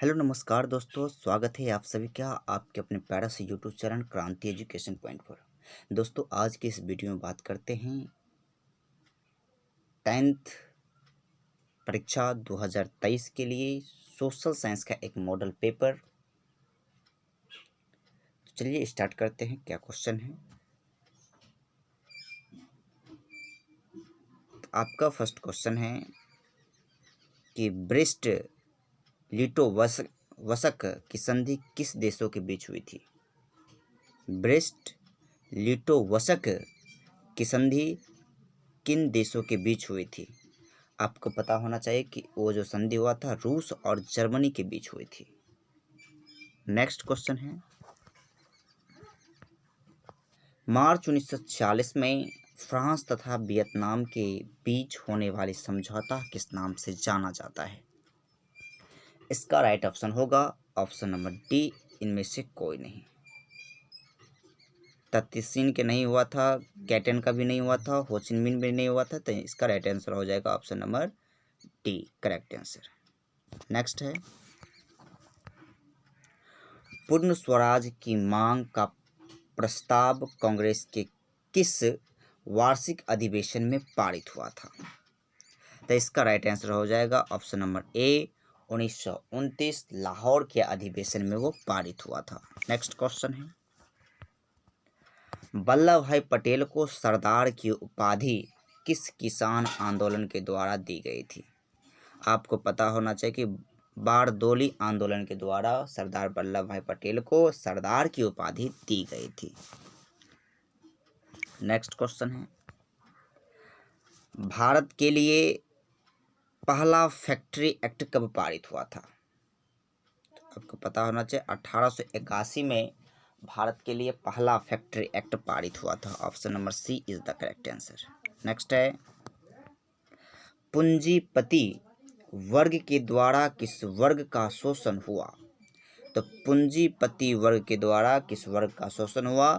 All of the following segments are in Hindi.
हेलो नमस्कार दोस्तों, स्वागत है आप सभी का आपके अपने प्यारा से यूट्यूब चैनल क्रांति एजुकेशन पॉइंट पर। दोस्तों आज की इस वीडियो में बात करते हैं 10th परीक्षा 2023 के लिए सोशल साइंस का एक मॉडल पेपर। तो चलिए स्टार्ट करते हैं। क्या क्वेश्चन है? तो आपका फर्स्ट क्वेश्चन है कि ब्रेस्ट लिटोवस्क की संधि किस देशों के बीच हुई थी? ब्रेस्ट लिटोवस्क की संधि किन देशों के बीच हुई थी? आपको पता होना चाहिए कि वो जो संधि हुआ था रूस और जर्मनी के बीच हुई थी। नेक्स्ट क्वेश्चन है, मार्च 1946 में फ्रांस तथा वियतनाम के बीच होने वाली समझौता किस नाम से जाना जाता है? इसका राइट ऑप्शन होगा ऑप्शन नंबर डी, इनमें से कोई नहीं। तत्सीन के नहीं हुआ था, कैटन का भी नहीं हुआ था, होचिनमिन भी नहीं हुआ था, तो इसका राइट आंसर हो जाएगा option number D, correct answer. Next है, पूर्ण स्वराज की मांग का प्रस्ताव कांग्रेस के किस वार्षिक अधिवेशन में पारित हुआ था? तो इसका राइट आंसर हो जाएगा ऑप्शन नंबर ए, 1929 लाहौर के अधिवेशन में वो पारित हुआ था। नेक्स्ट क्वेश्चन है, वल्लभ भाई पटेल को सरदार की उपाधि किस किसान आंदोलन के द्वारा दी गई थी? आपको पता होना चाहिए कि बारदोली आंदोलन के द्वारा सरदार वल्लभ भाई पटेल को सरदार की उपाधि दी गई थी। नेक्स्ट क्वेश्चन है, भारत के लिए पहला फैक्ट्री एक्ट कब पारित हुआ था? तो आपको पता होना चाहिए 1881 में भारत के लिए पहला फैक्ट्री एक्ट पारित हुआ था। Option number C is the correct answer. Next है, पूंजीपति वर्ग के द्वारा किस वर्ग का शोषण हुआ? तो पूंजीपति वर्ग के द्वारा किस वर्ग का शोषण हुआ?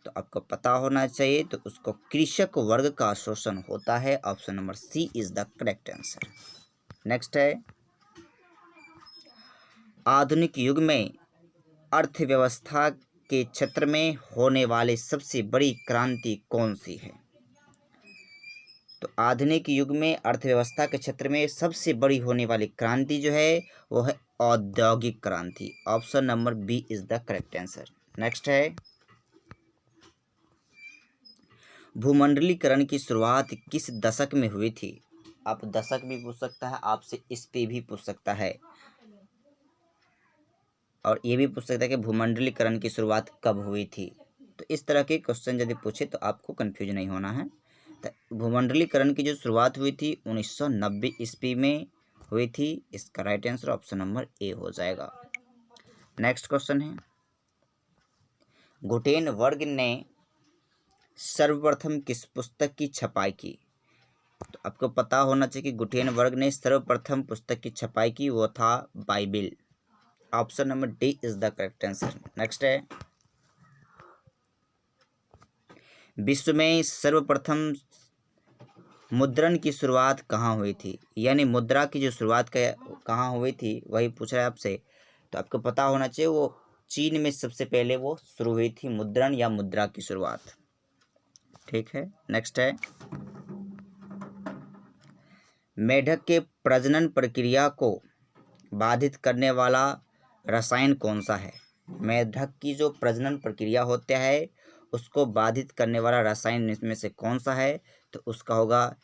तो आपको पता होना चाहिए, तो उसको कृषक वर्ग का शोषण होता है। Option number C is the correct answer. Next है, आधुनिक युग में अर्थव्यवस्था के क्षेत्र में होने वाली सबसे बड़ी क्रांति कौन सी है? तो आधुनिक युग में अर्थव्यवस्था के क्षेत्र में सबसे बड़ी होने वाली क्रांति जो है वो है औद्योगिक क्रांति। Option number B is the correct answer. Next है, भूमंडलीकरण की शुरुआत किस दशक में हुई थी? आप दशक भी पूछ सकता है, आपसे इस पे भी पूछ सकता है, और ये भी पूछ सकता है कि भूमंडलीकरण की शुरुआत कब हुई थी। तो इस तरह के क्वेश्चन यदि पूछे तो आपको कंफ्यूज नहीं होना है। तो भूमंडलीकरण की जो शुरुआत हुई थी 1990 ईस्वी में हुई थी। इसका right answer option number A हो जाएगा। नेक्स्ट क्वेश्चन है, गुटेनबर्ग ने सर्वप्रथम किस पुस्तक की छपाई की? तो आपको पता होना चाहिए कि गुटेनबर्ग ने सर्वप्रथम पुस्तक की छपाई की, वो था Bible. Option number D is the correct answer. Next है, विश्व में सर्वप्रथम मुद्रण की शुरुआत कहाँ हुई थी? यानी मुद्रा की जो शुरुआत कहाँ हुई थी वही पूछ रहा है आपसे। तो आपको पता होना चाहिए वो चीन में सबसे पहले वो शुरू हुई थी, मुद्रण या मुद्रा की शुरुआत। ठीक है। नेक्स्ट है, मेढक के प्रजनन प्रक्रिया को बाधित करने वाला रसायन कौन सा है? मेढक की जो प्रजनन प्रक्रिया होता है उसको बाधित करने वाला रसायन इसमें से कौन सा है? तो उसका होगा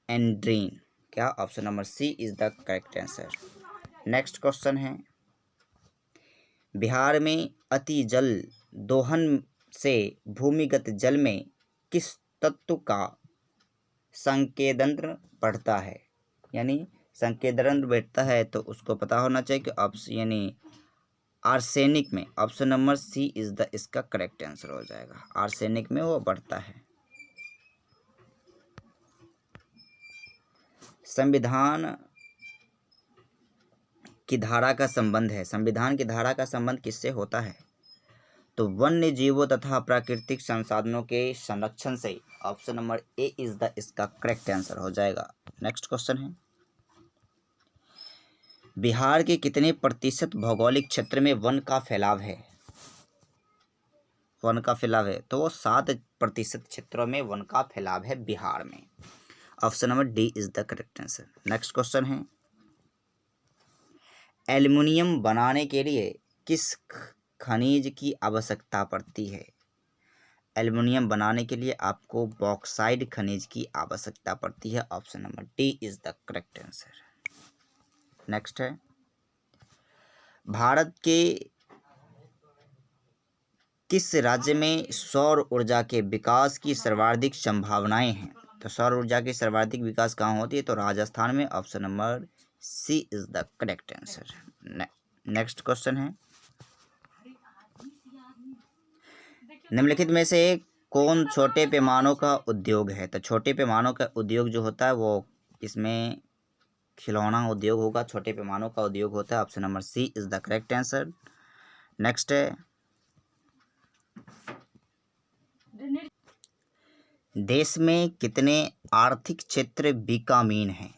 एंड्रीन। क्या? Option number C is the correct answer. Next question है, बिहार में अति जल दोहन से भूमिगत जल में किस तत्व का संकेंद्रण बढ़ता है? यानी संकेंद्रण बढ़ता है तो उसको पता होना चाहिए कि ऑप्शन यानी आर्सेनिक में। Option number C is the इसका करेक्ट आंसर हो जाएगा। आर्सेनिक में वो बढ़ता है। संविधान की धारा का संबंध है, संविधान की धारा का संबंध किससे होता है? तो वन्य जीवों तथा प्राकृतिक संसाधनों के संरक्षण से। Option number A is the इसका करेक्ट आंसर हो जाएगा। नेक्स्ट क्वेश्चन है, बिहार के कितने प्रतिशत भौगोलिक क्षेत्र में वन का फैलाव है? वन का फैलाव है तो वो 7% क्षेत्रों में वन का फैलाव है बिहार में। Option number D is the correct answer. Next question है, एल्युमिनियम बनाने के लिए किस खनिज की आवश्यकता पड़ती है? एल्युमिनियम बनाने के लिए आपको बॉक्साइट खनिज की आवश्यकता पड़ती है। Option number D is the correct answer. Next है, भारत के किस राज्य में सौर ऊर्जा के विकास की सर्वाधिक संभावनाएं हैं? तो सौर ऊर्जा की सर्वाधिक विकास कहाँ होती है? तो राजस्थान में। Option number C is the correct answer. Next question है, निम्नलिखित में से कौन छोटे पैमानों का उद्योग है? तो छोटे पैमानों का उद्योग जो होता है वो इसमें खिलौना उद्योग होगा, छोटे पैमानों का उद्योग होता है। Option number C is the correct answer. Next है, देश में कितने आर्थिक क्षेत्र बीकामीन हैं?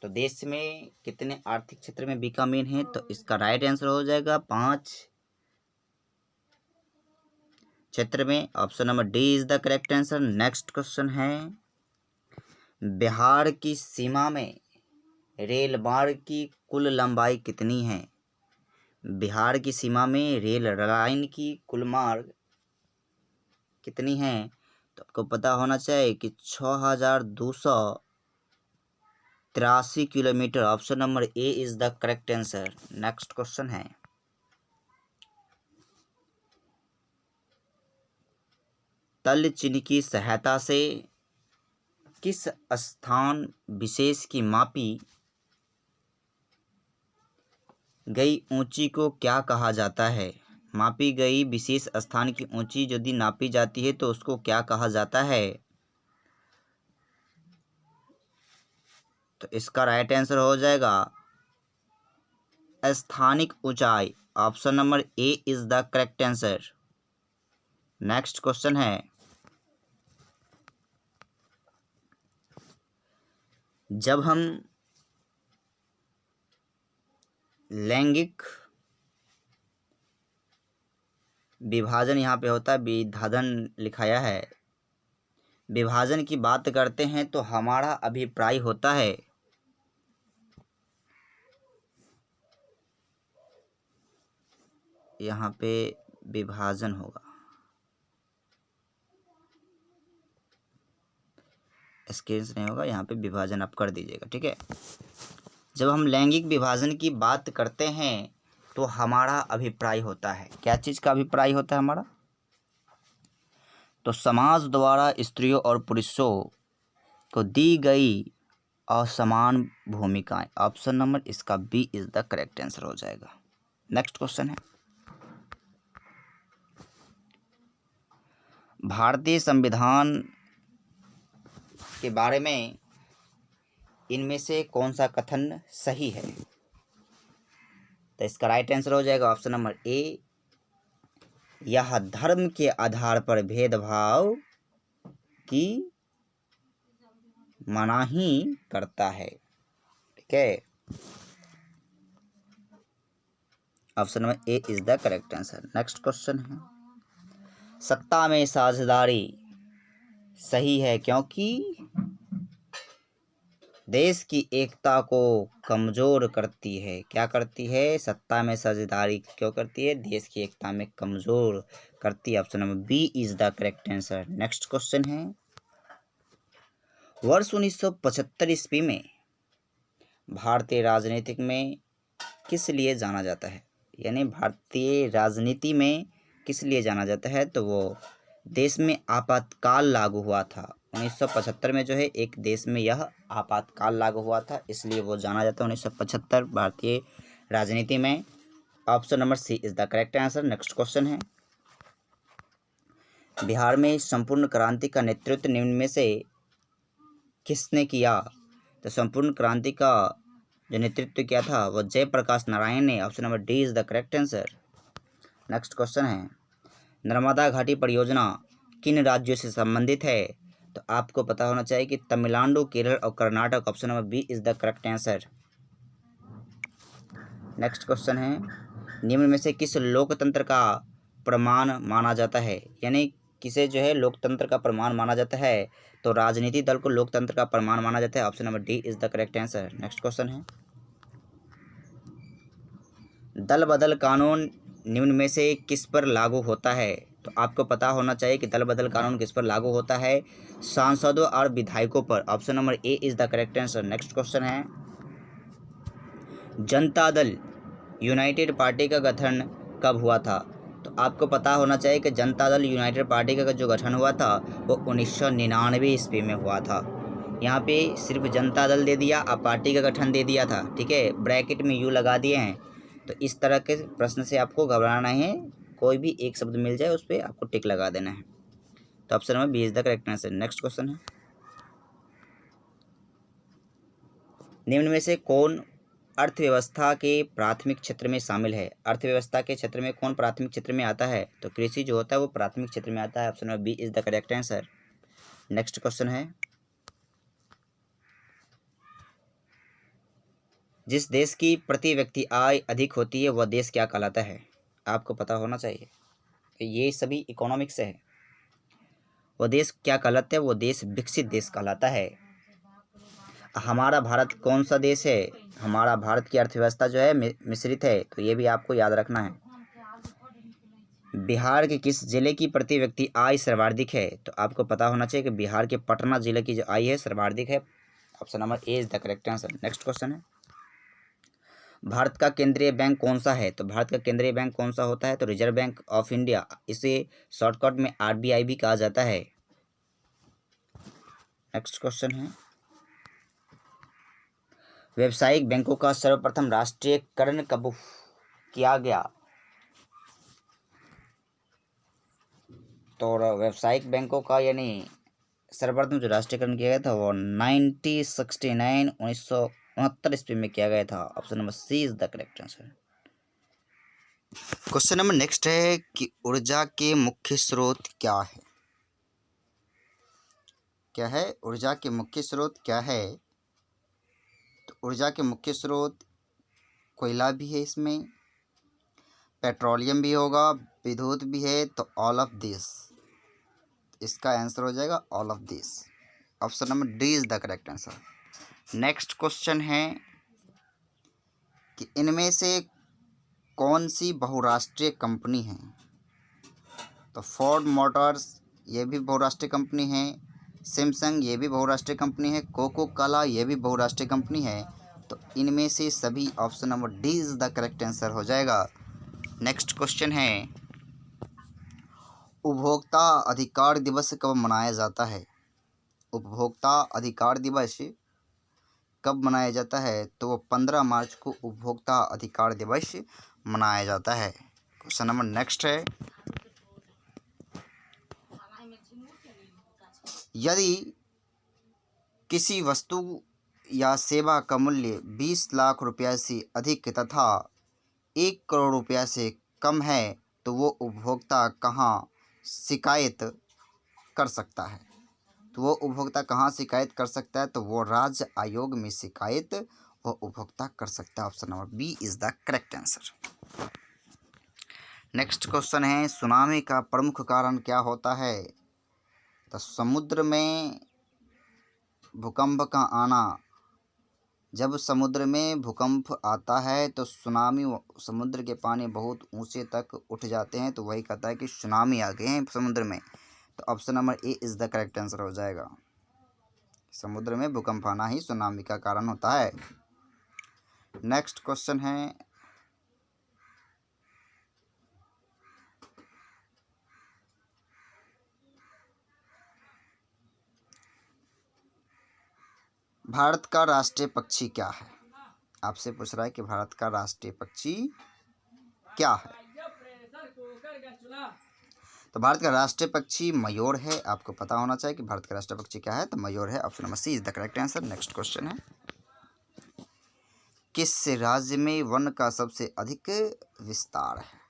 तो देश में कितने आर्थिक क्षेत्र में बीकामीन हैं? तो इसका राइट आंसर हो जाएगा 5 क्षेत्र में। Option number D is the correct answer. Next question है, बिहार की सीमा में रेल मार्ग की कुल लंबाई कितनी है? बिहार की सीमा में रेल लाइन की कुल मार्ग कितनी है? तो आपको पता होना चाहिए कि 6283 kilometre. Option number A is the correct answer. Next question है, तल चिन्ह की सहायता से किस स्थान विशेष की मापी गई ऊंची को क्या कहा जाता है? मापी गई विशेष स्थान की ऊंची यदि नापी जाती है तो उसको क्या कहा जाता है? तो इसका राइट आंसर हो जाएगा स्थानिक ऊंचाई। Option number A is the correct answer. Next question है, जब हम लैंगिक विभाजन, यहाँ पे होता है विभाजन लिखाया है, विभाजन की बात करते हैं तो हमारा अभिप्राय होता है यहाँ पे विभाजन होगा, स्क्रीन से नहीं होगा, यहाँ पे विभाजन आप कर दीजिएगा, ठीक है। जब हम लैंगिक विभाजन की बात करते हैं तो हमारा अभिप्राय होता है, क्या चीज़ का अभिप्राय होता है हमारा? तो समाज द्वारा स्त्रियों और पुरुषों को दी गई असमान भूमिकाएं। ऑप्शन नंबर इसका B is the correct answer हो जाएगा। नेक्स्ट क्वेश्चन है, भारतीय संविधान के बारे में इनमें से कौन सा कथन सही है? तो इसका राइट आंसर हो जाएगा ऑप्शन नंबर ए, यह धर्म के आधार पर भेदभाव की मनाही करता है, ठीक है। Option number A is the correct answer. Next question है, सत्ता में साझेदारी सही है क्योंकि देश की एकता को कमज़ोर करती है। क्या करती है? सत्ता में साझेदारी क्यों करती है? देश की एकता में कमज़ोर करती है। Option number B is the correct answer. Next question है, वर्ष 1975 ईस्वी में भारतीय राजनीतिक में किस लिए जाना जाता है? यानी भारतीय राजनीति में किस लिए जाना जाता है? तो वो देश में आपातकाल लागू हुआ था 1975 में, जो है एक देश में यह आपातकाल लागू हुआ था, इसलिए वो जाना जाता है 1975 भारतीय राजनीति में। Option number C is the correct answer. Next question है, बिहार में संपूर्ण क्रांति का नेतृत्व निम्न में से किसने किया? तो संपूर्ण क्रांति का जो नेतृत्व किया था वो जयप्रकाश नारायण ने। Option number D is the correct answer. Next question है, नर्मदा घाटी परियोजना किन राज्यों से संबंधित है? तो आपको पता होना चाहिए कि तमिलनाडु, केरल और Karnataka. Option number B is the correct answer. Next question है, निम्न में से किस लोकतंत्र का प्रमाण माना जाता है, यानी किसे जो है लोकतंत्र का प्रमाण माना जाता है, तो राजनीतिक दल को लोकतंत्र का प्रमाण माना जाता है। Option number D is the correct answer. Next question है, दल बदल कानून निम्न में से किस पर लागू होता है, तो आपको पता होना चाहिए कि दल बदल कानून किस पर लागू होता है, सांसदों और विधायकों पर। Option number A is the correct answer. Next question है, जनता दल यूनाइटेड पार्टी का गठन कब हुआ था, तो आपको पता होना चाहिए कि जनता दल यूनाइटेड पार्टी का जो गठन हुआ था वो 1999 ईस्वी में हुआ था। यहाँ पे सिर्फ जनता दल दे दिया, अब पार्टी का गठन दे दिया था, ठीक है, ब्रैकेट में यू लगा दिए हैं। तो इस तरह के प्रश्न से आपको घबराना है, कोई भी एक शब्द मिल जाए उस पर आपको टिक लगा देना है। तो option number B is the correct answer. Next question है, निम्न में से कौन अर्थव्यवस्था के प्राथमिक क्षेत्र में शामिल है, अर्थव्यवस्था के क्षेत्र में कौन प्राथमिक क्षेत्र में आता है, तो कृषि जो होता है वो प्राथमिक क्षेत्र में आता है। Option number B is the correct answer. Next question है, जिस देश की प्रति व्यक्ति आय अधिक होती है वह देश क्या कहलाता है, आपको पता होना चाहिए, ये सभी इकोनॉमिक्स है। वह देश क्या कहलाता है, वो देश विकसित देश कहलाता है। हमारा भारत कौन सा देश है, हमारा भारत की अर्थव्यवस्था जो है मिश्रित है, तो ये भी आपको याद रखना है। बिहार के किस जिले की प्रति व्यक्ति आय सर्वाधिक है, तो आपको पता होना चाहिए कि बिहार के पटना जिले की जो आय है सर्वाधिक है। Option number A is the correct answer. Next question है, भारत का केंद्रीय बैंक कौन सा है, तो भारत का केंद्रीय बैंक कौन सा होता है, तो रिजर्व बैंक ऑफ इंडिया, इसे शॉर्टकट में आरबीआई भी कहा जाता है। नेक्स्ट क्वेश्चन है, व्यावसायिक बैंकों का सर्वप्रथम राष्ट्रीयकरण कब किया गया, तो व्यावसायिक बैंकों का यानी सर्वप्रथम जो राष्ट्रीयकरण किया गया था वो 1969 ईस्वी में किया गया था। Option number C is the correct answer. Question number next है कि ऊर्जा के मुख्य स्रोत क्या है, क्या है ऊर्जा के मुख्य स्रोत क्या है, तो ऊर्जा के मुख्य स्रोत कोयला भी है, इसमें पेट्रोलियम भी होगा, विद्युत भी है, तो ऑल ऑफ दिस, इसका आंसर हो जाएगा all of this. Option number D is the correct answer. Next question है कि इनमें से कौन सी बहुराष्ट्रीय कंपनी है, तो फोर्ड मोटर्स ये भी बहुराष्ट्रीय कंपनी है, सैमसंग ये भी बहुराष्ट्रीय कंपनी है, कोको कोला ये भी बहुराष्ट्रीय कंपनी है, तो इनमें से सभी option number D is the correct answer हो जाएगा। नेक्स्ट क्वेश्चन है, उपभोक्ता अधिकार दिवस कब मनाया जाता है, उपभोक्ता अधिकार दिवस कब मनाया जाता है, तो वो 15 मार्च को उपभोक्ता अधिकार दिवस मनाया जाता है। क्वेश्चन नंबर नेक्स्ट है, यदि किसी वस्तु या सेवा का मूल्य 20 लाख रुपया से अधिक तथा 1 करोड़ रुपया से कम है तो वो उपभोक्ता कहाँ शिकायत कर सकता है, तो वो उपभोक्ता कहाँ शिकायत कर सकता है, तो वो राज्य आयोग में शिकायत वो उपभोक्ता कर सकता है। Option number B is the correct answer. Next question है, सुनामी का प्रमुख कारण क्या होता है, तो समुद्र में भूकंप का आना, जब समुद्र में भूकंप आता है तो सुनामी, समुद्र के पानी बहुत ऊंचे तक उठ जाते हैं, तो वही कहता है कि सुनामी आ गए हैं समुद्र में, तो option number A is the correct answer हो जाएगा। समुद्र में भूकंप आना ही सुनामी का कारण होता है। नेक्स्ट क्वेश्चन है, भारत का राष्ट्रीय पक्षी क्या है, आपसे पूछ रहा है कि भारत का राष्ट्रीय पक्षी क्या है, तो भारत का राष्ट्रीय पक्षी मयूर है। आपको पता होना चाहिए कि भारत का राष्ट्रीय पक्षी क्या है, तो मयूर है। Option number C is the correct answer. Next question है, किस राज्य में वन का सबसे अधिक विस्तार है,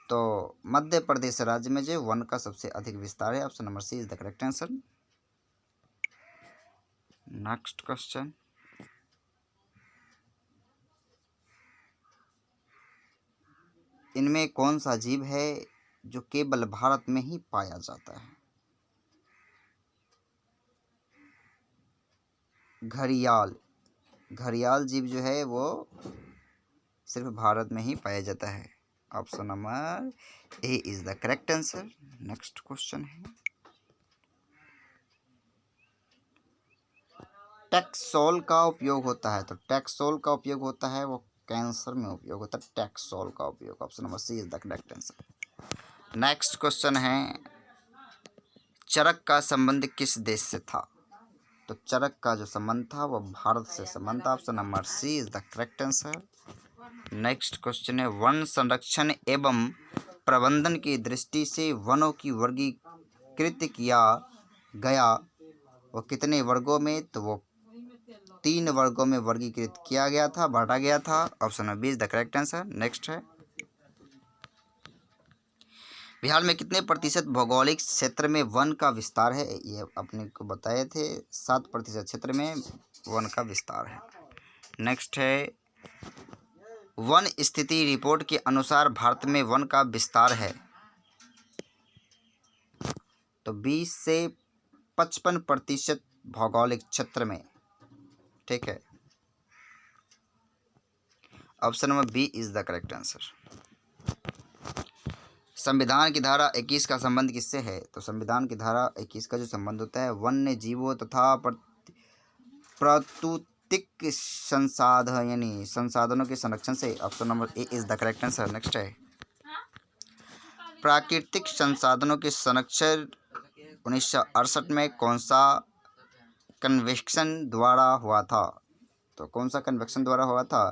तो मध्य प्रदेश राज्य में जो वन का सबसे अधिक विस्तार है। Option number C is the correct answer. Next question, इनमें कौन सा जीव है जो केवल भारत में ही पाया जाता है? घड़ियाल। घड़ियाल जीव जो है वो सिर्फ भारत में ही पाया जाता है। Option number A is the correct answer. Next question है, टैक्सोल का उपयोग होता है, तो टैक्सोल का उपयोग होता है वो कैंसर में उपयोग होता है, टैक्सोल का उपयोग। Option number C is the correct answer. Next question है, चरक का संबंध किस देश से था? तो चरक का जो संबंध था वो भारत से संबंध था। Option number C is the correct answer. Next question है, वन संरक्षण एवं प्रबंधन की दृष्टि से वनों की वर्गीकृत किया गया वो कितने वर्गों में? तो वो 3 वर्गों में वर्गीकृत किया गया था, बांटा गया था। Option number B is the correct answer. Next है, बिहार में कितने प्रतिशत भौगोलिक क्षेत्र में वन का विस्तार है? ये अपने को बताए थे, 7% क्षेत्र में वन का विस्तार है। नेक्स्ट है, वन स्थिति रिपोर्ट के अनुसार भारत में वन का विस्तार है तो 20 से 55% भौगोलिक क्षेत्र में। ठीक है, option number B is the correct answer. संविधान की धारा 21 का संबंध किससे है? तो संविधान की धारा 21 का जो संबंध होता है वन्य जीवों तथा प्राकृतिक संसाधन यानी संसाधनों के संरक्षण से। Option number A is the correct answer. Next है, प्राकृतिक संसाधनों के संरक्षण 1968 में कौन सा कन्वेंशन द्वारा हुआ था? तो कौन सा कन्वेंशन द्वारा हुआ था?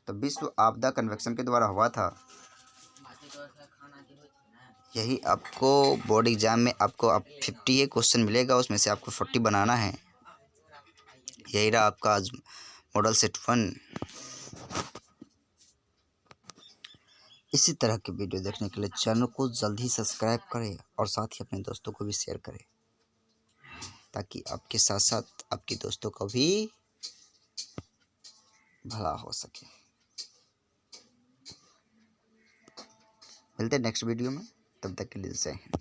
तो विश्व आपदा कन्वेंशन के द्वारा हुआ था। यही आपको बोर्ड एग्जाम में आपको अब 50 क्वेश्चन मिलेगा, उसमें से आपको 40 बनाना है। यही रहा आपका आज मॉडल सेट 1। इसी तरह के वीडियो देखने के लिए चैनल को जल्द ही सब्सक्राइब करें और साथ ही अपने दोस्तों को भी शेयर करें, ताकि आपके साथ साथ आपके दोस्तों को भी भला हो सके। मिलते हैं नेक्स्ट वीडियो में, तब तक के लिए जय हिंद।